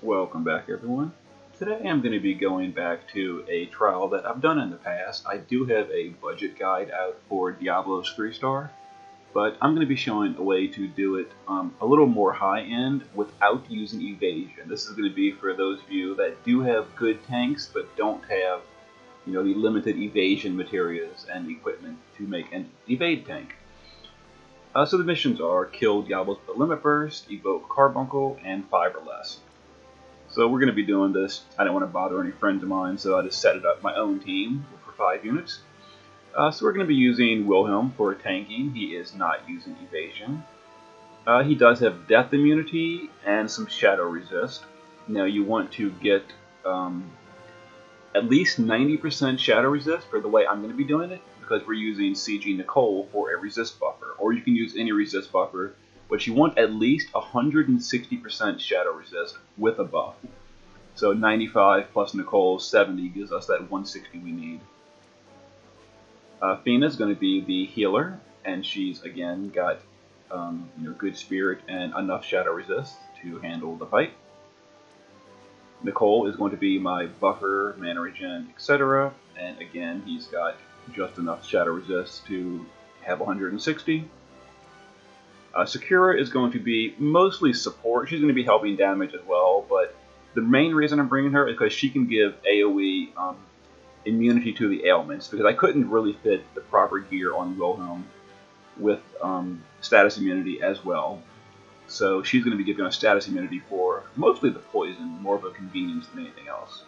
Welcome back, everyone. Today I'm going to be going back to a trial that I've done in the past. I do have a budget guide out for Diabolos 3-star, but I'm going to be showing a way to do it a little more high-end without using Evasion. This is going to be for those of you that do have good tanks but don't have, the limited Evasion materials and equipment to make an evade tank. So the missions are kill Diabolos with a limit burst, evoke carbuncle, and 5 or less. So we're going to be doing this. I didn't want to bother any friends of mine, so I just set it up my own team for 5 units. So we're going to be using Wilhelm for tanking. He is not using Evasion. He does have death immunity and some shadow resist. Now you want to get at least 90% shadow resist for the way I'm going to be doing it, because we're using CG Nicole for a resist buffer, or you can use any resist buffer, but you want at least 160% shadow resist with a buff. So 95 plus Nicole's 70 gives us that 160 we need. Fina is going to be the healer, and she's again got good spirit and enough shadow resist to handle the fight. Nicole is going to be my buffer, mana regen, etc. And again, he's got just enough shadow resist to have 160. Sakura is going to be mostly support. She's going to be helping damage as well, but the main reason I'm bringing her is because she can give AoE immunity to the ailments, because I couldn't really fit the proper gear on Wilhelm with status immunity as well. So she's going to be giving us status immunity for mostly the poison, more of a convenience than anything else.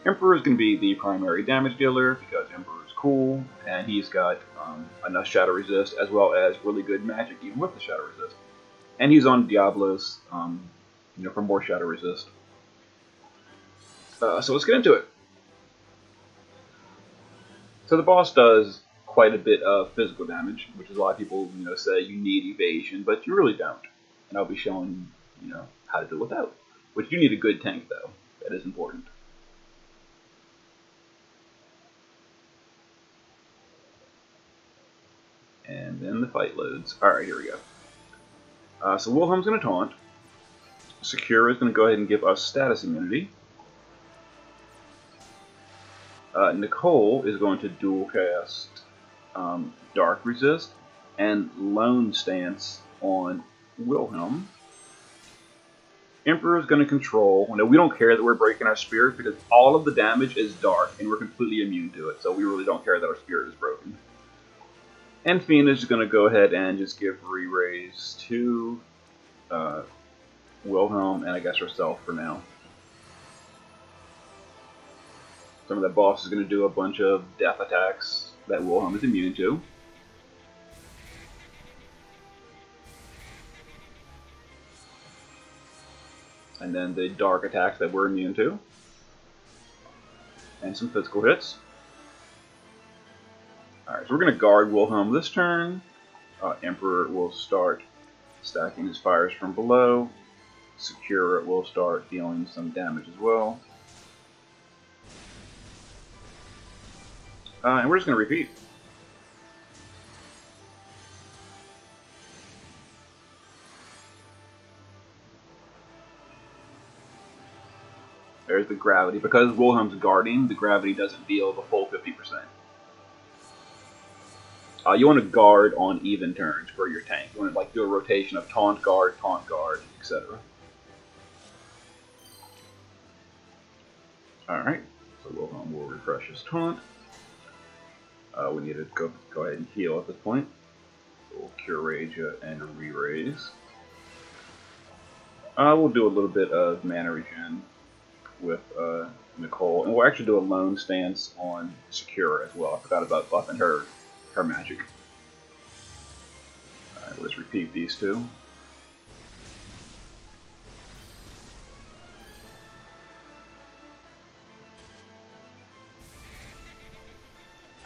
Emperor is going to be the primary damage dealer, because Emperor is cool, and he's got enough shadow resist, as well as really good magic, even with the shadow resist. And he's on Diabolos, for more shadow resist. So let's get into it. So the boss does quite a bit of physical damage, which is a lot of people, say you need evasion, but you really don't. And I'll be showing, how to do without. Which you need a good tank, though. That is important. And then the fight loads. Alright, here we go. So Wilhelm's going to taunt. Sakura is going to go ahead and give us status immunity. Nicole is going to dual cast Dark Resist and Lone Stance on Wilhelm. Emperor is going to control. Now, we don't care that we're breaking our spirit, because all of the damage is dark and we're completely immune to it, so we really don't care that our spirit is broken. And Fina is going to go ahead and just give re-raise to Wilhelm and I guess herself for now. Some of that boss is going to do a bunch of death attacks that Wilhelm is immune to. And then the dark attacks that we're immune to. And some physical hits. Alright, so we're going to guard Wilhelm this turn. Emperor will start stacking his fires from below. Sakura will start dealing some damage as well. And we're just going to repeat. There's the gravity. Because Wilhelm's guarding, the gravity doesn't deal the full 50%. You want to guard on even turns for your tank. You want to do a rotation of taunt, guard, etc. Alright, so Wilhelm will refresh his taunt. We need to go ahead and heal at this point. So we'll Cure Rage and re-raise. We'll do a little bit of mana regen with Nicole, and we'll actually do a Lone Stance on Sakura as well. I forgot about buffing her magic. Alright, let's repeat these two.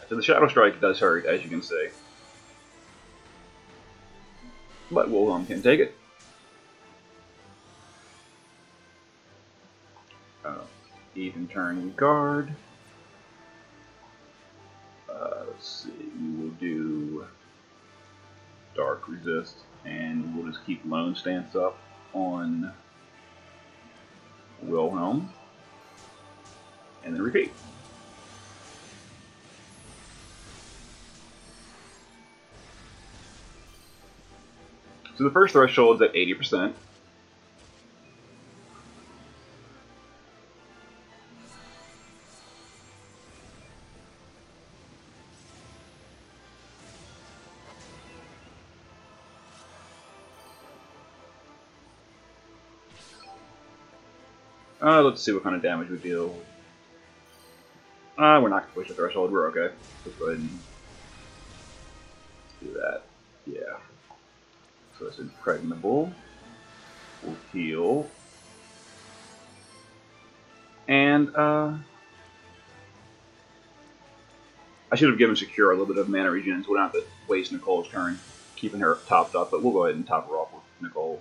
So the Shadow Strike does hurt, as you can see. But Wilhelm can take it. Even turn guard. Let's see, we will do Dark Resist, and we'll just keep Lone Stance up on Wilhelm, and then repeat. So the first threshold is at 80%. Let's see what kind of damage we deal. We're not going to push the threshold, we're okay. Let's go ahead and do that. Yeah. So it's impregnable. We'll heal. And, I should have given Secure a little bit of mana regen, so we don't have to waste Nicole's turn keeping her topped up, but we'll go ahead and top her off with Nicole.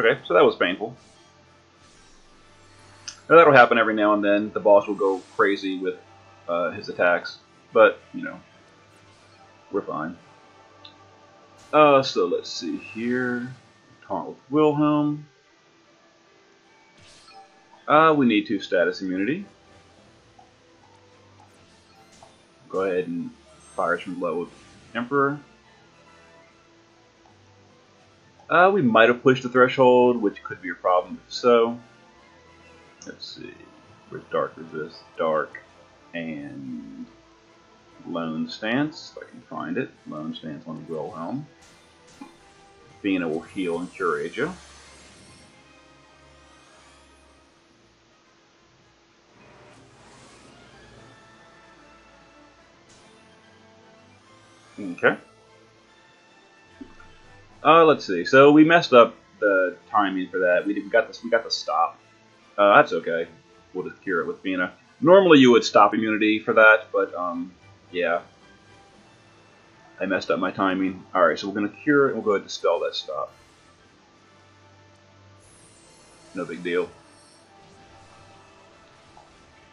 Okay, so that was painful. Now that'll happen every now and then. The boss will go crazy with his attacks, but, you know, we're fine. So let's see here. Taunt with Wilhelm. We need 2 status immunity. Go ahead and fires from below with Emperor. We might have pushed the threshold, which could be a problem if so. Let's see. Where's Dark Resist? Dark and Lone Stance, if I can find it. Lone Stance on Wilhelm. Athena will heal and cure Asia. Okay. Let's see. So we messed up the timing for that. We got this. We got the stop. That's okay. We'll just cure it with Fina. Normally you would stop immunity for that, but yeah, I messed up my timing. All right, so we're gonna cure it and we'll go ahead and dispel that stop. No big deal.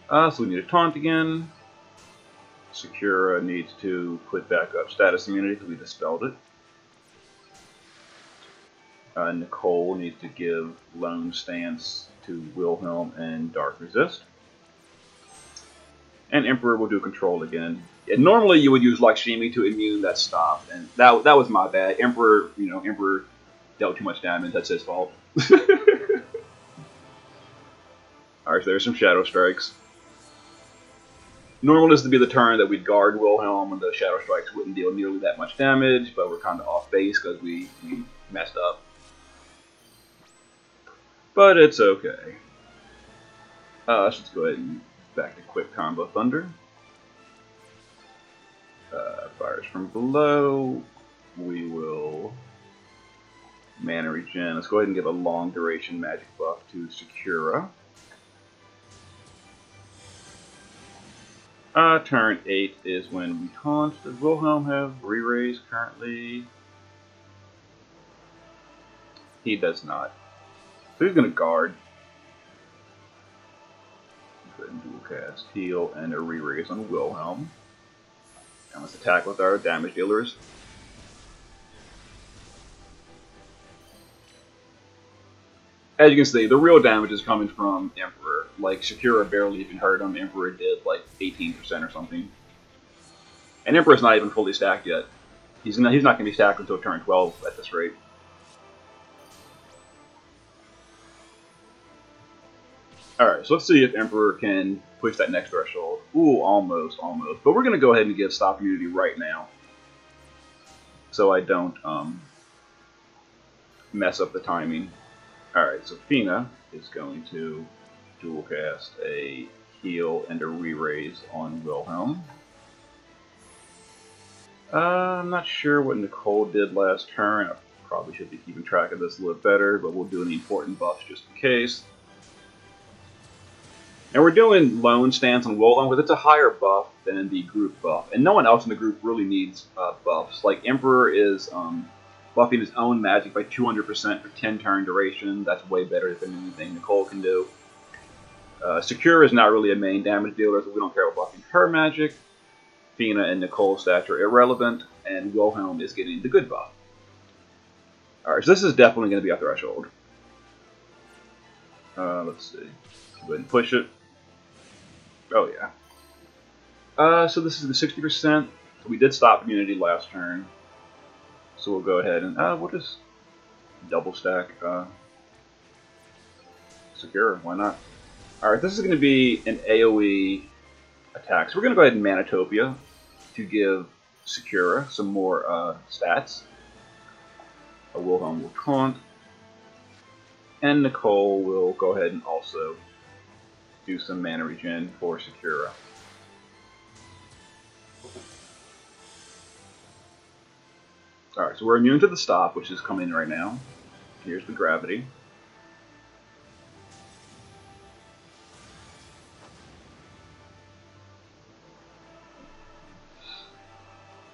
So we need a taunt again. Secura needs to put back up status immunity because we dispelled it. Nicole needs to give Lone Stance to Wilhelm and Dark Resist. And Emperor will do control again. And normally you would use Lakshmi to immune that stop, and that was my bad. Emperor, you know, Emperor dealt too much damage. That's his fault. Alright, so there's some Shadow Strikes. Normally this would be the turn that we'd guard Wilhelm and the Shadow Strikes wouldn't deal nearly that much damage, but we're kind of off base because we messed up. But it's okay. Let's just go ahead and back to Quick Combo Thunder. Fires from below. We will mana regen. Let's go ahead and give a long duration magic buff to Secura. Turn 8 is when we taunt. Does Wilhelm have re-raise currently? He does not. So he's going to guard. Go ahead and dual cast heal and a re-raise on Wilhelm. And let's attack with our damage dealers. As you can see, the real damage is coming from Emperor. Like, Secura barely even hurt him. Emperor did like 18% or something. And Emperor's not even fully stacked yet. He's not going to be stacked until turn 12 at this rate. Alright, so let's see if Emperor can push that next threshold. Ooh, almost. But we're going to go ahead and give stop immunity right now. So I don't mess up the timing. Alright, so Fina is going to dual cast a heal and a re-raise on Wilhelm. I'm not sure what Nicole did last turn. I probably should be keeping track of this a little better, but we'll do any important buffs just in case. And we're doing Lone Stance on Wilhelm because it's a higher buff than the group buff. And no one else in the group really needs buffs. Like, Emperor is buffing his own magic by 200% for 10 turn duration. That's way better than anything Nicole can do. Secure is not really a main damage dealer, so we don't care about buffing her magic. Fina and Nicole's stats are irrelevant, and Wilhelm is getting the good buff. Alright, so this is definitely going to be a threshold. Let's see. Go ahead and push it. Oh, yeah. So this is the 60%. We did stop immunity last turn. So we'll go ahead and we'll just double stack Secure. Why not? Alright, this is going to be an AoE attack. So we're going to go ahead and Manitopia to give Secura some more stats. Wilhelm will taunt. And Nicole will go ahead and also do some mana regen for Secura. Alright, so we're immune to the stop, which is coming right now. Here's the gravity.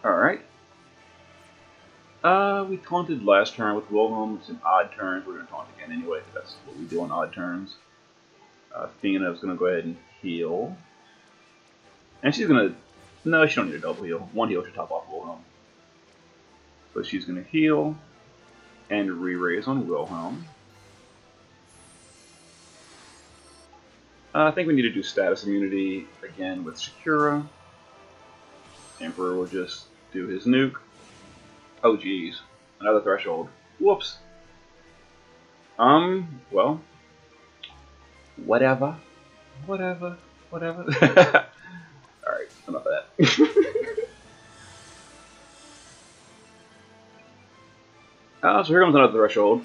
Alright. We taunted last turn with Wilhelm. Some odd turns. We're going to taunt again anyway, because that's what we do on odd turns. Athena is going to go ahead and heal. And she's going to... No, she don't need a double heal. One heal should top off Wilhelm. So she's going to heal and re-raise on Wilhelm. I think we need to do status immunity again with Secura. Emperor will just do his nuke. Oh geez, another threshold. Whoops. Well, whatever. Alright, enough of that. So here comes another threshold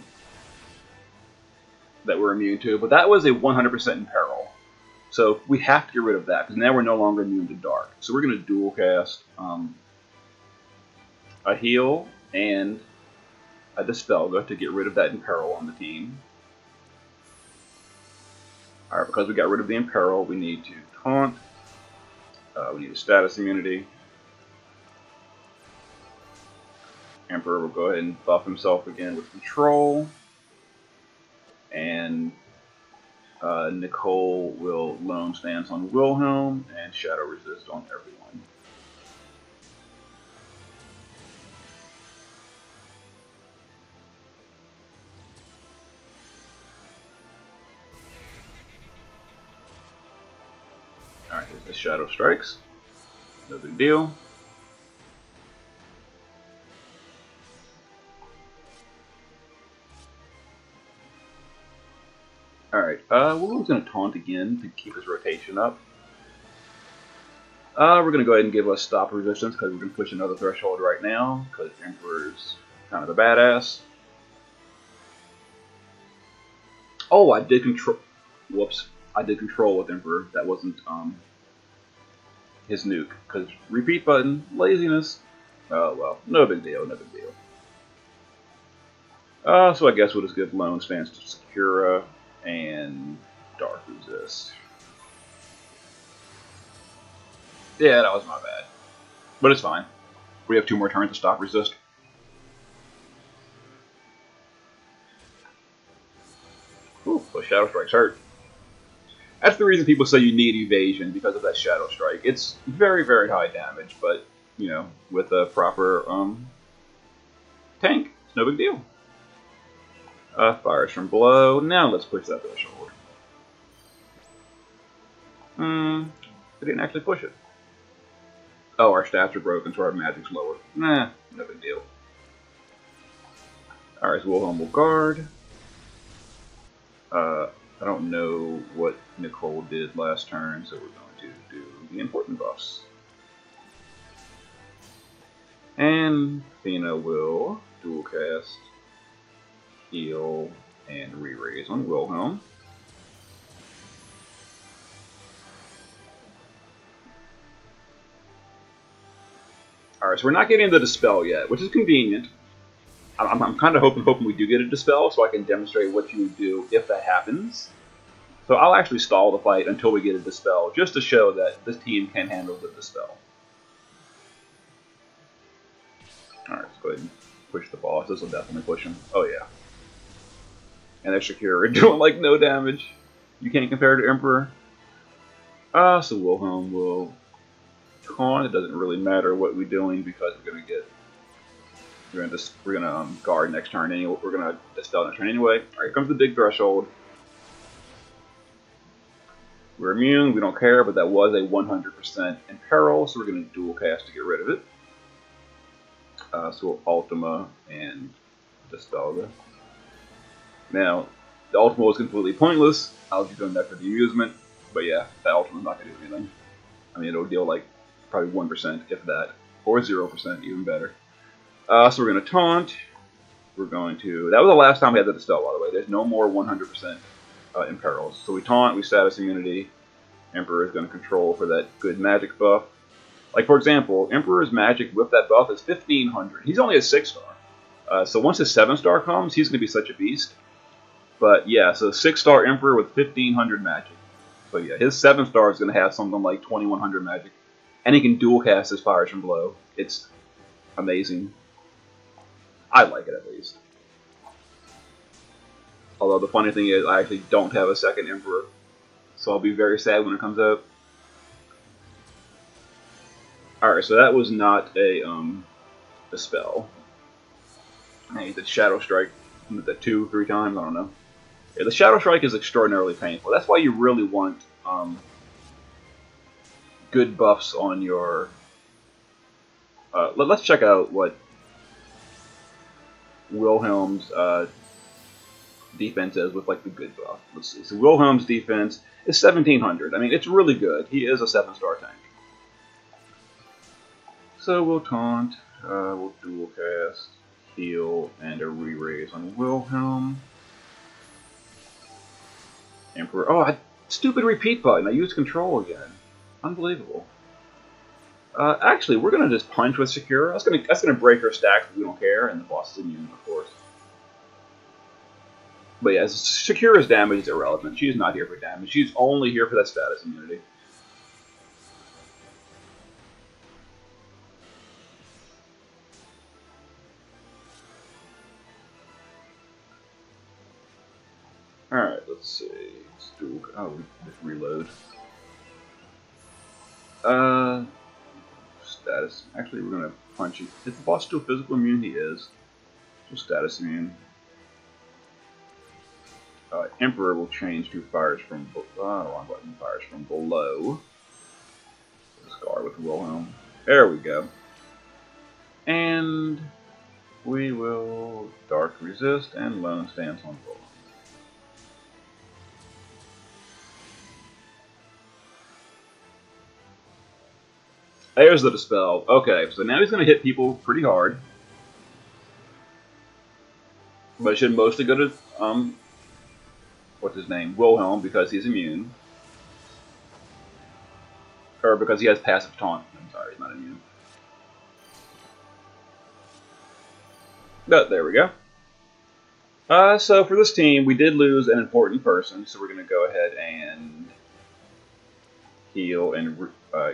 that we're immune to, but that was a 100% imperil. So we have to get rid of that, because now we're no longer immune to dark. So we're going to dual cast a heal and a dispel to get rid of that imperil on the team. Alright, because we got rid of the imperil, we need to taunt. We need a status immunity. Emperor will go ahead and buff himself again with control. And Nicole will lone stance on Wilhelm and shadow resist on everyone. Alright, here's the shadow strikes. No big deal. Alright, Wilhelm's going to taunt again to keep his rotation up. We're going to go ahead and give us stop resistance because we're going to push another threshold right now because Emperor's kind of a badass. Oh, I did control. Whoops. I did control with Emperor. That wasn't his nuke. Because repeat button, laziness. Oh, well. No big deal, no big deal. So I guess we'll just give lone stance to Secura and dark resist. Yeah, that was my bad. But it's fine. We have 2 more turns to stop resist. Ooh, those shadow strikes hurt. That's the reason people say you need evasion, because of that shadow strike. It's very, very high damage, but, you know, with a proper tank, it's no big deal. Fires from below. Now let's push that threshold. We didn't actually push it. Oh, our stats are broken, so our magic's lower. Nah, no big deal. Alright, so Wilhelm will guard. I don't know what Nicole did last turn, so we're going to do the important buffs. And Athena will dual cast, heal, and re-raise on Wilhelm. Alright, so we're not getting the dispel yet, which is convenient. I'm kind of hoping we do get a dispel so I can demonstrate what you would do if that happens. So I'll actually stall the fight until we get a dispel, just to show that this team can handle the dispel. Alright, let's go ahead and push the boss. This will definitely push him. Oh yeah. And they're secure, doing like no damage. You can't compare to Emperor. So Wilhelm will taunt. It doesn't really matter what we're doing because we're going to get We're gonna guard next turn anyway. We're gonna dispel next turn anyway. All right, here comes the big threshold. We're immune. We don't care, but that was a 100% imperil, so we're gonna dual cast to get rid of it. So we'll Ultima and dispel this. Now, the Ultima was completely pointless. I was just doing that for the amusement, but yeah, that Ultima's not gonna do anything. I mean, it'll deal like probably 1%, if that, or 0%, even better. So we're going to taunt. We're going to... That was the last time we had the dispel, by the way. There's no more 100% imperils. So we taunt, we status immunity. Emperor is going to control for that good magic buff. Like, for example, Emperor's magic with that buff is 1500. He's only a 6-star. So once his 7-star comes, he's going to be such a beast. But yeah, so 6-star Emperor with 1500 magic. So yeah, his 7-star is going to have something like 2100 magic. And he can dual cast his Fires from Below. It's amazing. I like it, at least. Although the funny thing is, I actually don't have a second Emperor. So I'll be very sad when it comes out. Alright, so that was not a spell. And he did Shadow Strike. The 2-3 times, I don't know. Yeah, the Shadow Strike is extraordinarily painful. That's why you really want good buffs on your... let's check out what Wilhelm's defense is with like the good buff. Let's see. So Wilhelm's defense is 1700. I mean, it's really good. He is a 7-star tank. So we'll taunt, we'll dual cast, heal, and a re-raise on Wilhelm. Emperor. Oh, stupid repeat button. I used control again. Unbelievable. Actually, we're gonna just punch with Secura. That's gonna break her stacks, but we don't care, and the boss is immune, of course. But yeah, Secura's damage is irrelevant. She's not here for damage. She's only here for that status immunity. Alright, let's see. Let's do, oh, just reload. Status. Actually, we're gonna punch it. Is the boss still physical immune? He is. So status immune. Emperor will change to fires from wrong button. Fires from below. Scar with Wilhelm. There we go. And we will dark resist and lone stance on Wilhelm. There's the dispel. Okay, so now he's going to hit people pretty hard. But it should mostly go to, what's his name? Wilhelm, because he's immune. Or because he has passive taunt. I'm sorry, he's not immune. But there we go. So for this team, we did lose an important person, so we're going to go ahead and heal and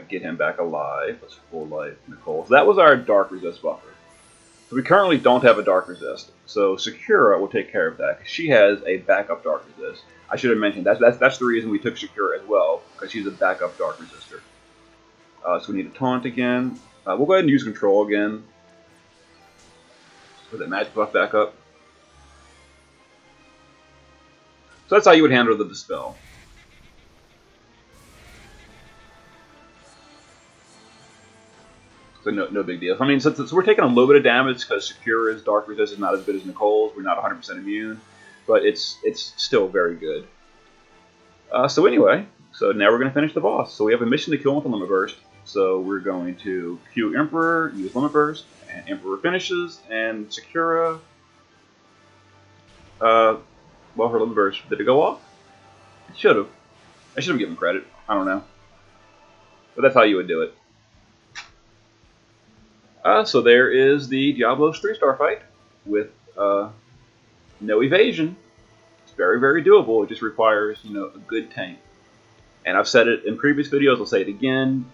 get him back alive. Let's full life Nicole. So that was our dark resist buffer. So we currently don't have a dark resist. So Secura will take care of that because she has a backup dark resist. I should have mentioned that's the reason we took Secura as well, because she's a backup dark resistor. So we need a taunt again. We'll go ahead and use control again. Put that magic buff back up. So that's how you would handle the dispel. So no big deal. I mean, so we're taking a little bit of damage because Secura's dark resist is not as good as Nicole's. We're not 100% immune, but it's still very good. So anyway, so now we're going to finish the boss. So we have a mission to kill him with a Limit Burst. So we're going to Q Emperor, use Limit Burst, and Emperor finishes, and Secura, well, her Limit Burst, did it go off? It should have. I should have given credit. I don't know. But that's how you would do it. So there is the Diabolos 3-star fight with no evasion. It's very, very doable. It just requires, you know, a good tank. And I've said it in previous videos. I'll say it again.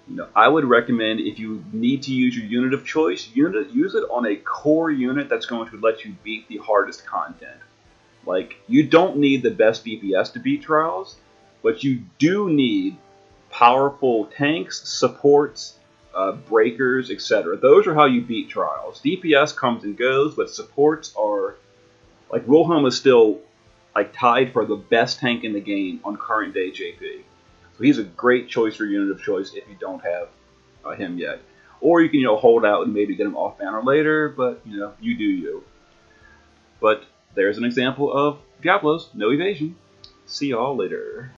You know, I would recommend if you need to use your unit of choice, use it on a core unit that's going to let you beat the hardest content. Like, you don't need the best DPS to beat trials, but you do need powerful tanks, supports, breakers, etc. Those are how you beat trials. DPS comes and goes, but supports are, like, Wilhelm is still like tied for the best tank in the game on current day JP. So he's a great choice or unit of choice if you don't have him yet. Or you can, hold out and maybe get him off banner later, but, you do you. But there's an example of Diabolos, no evasion. See y'all later.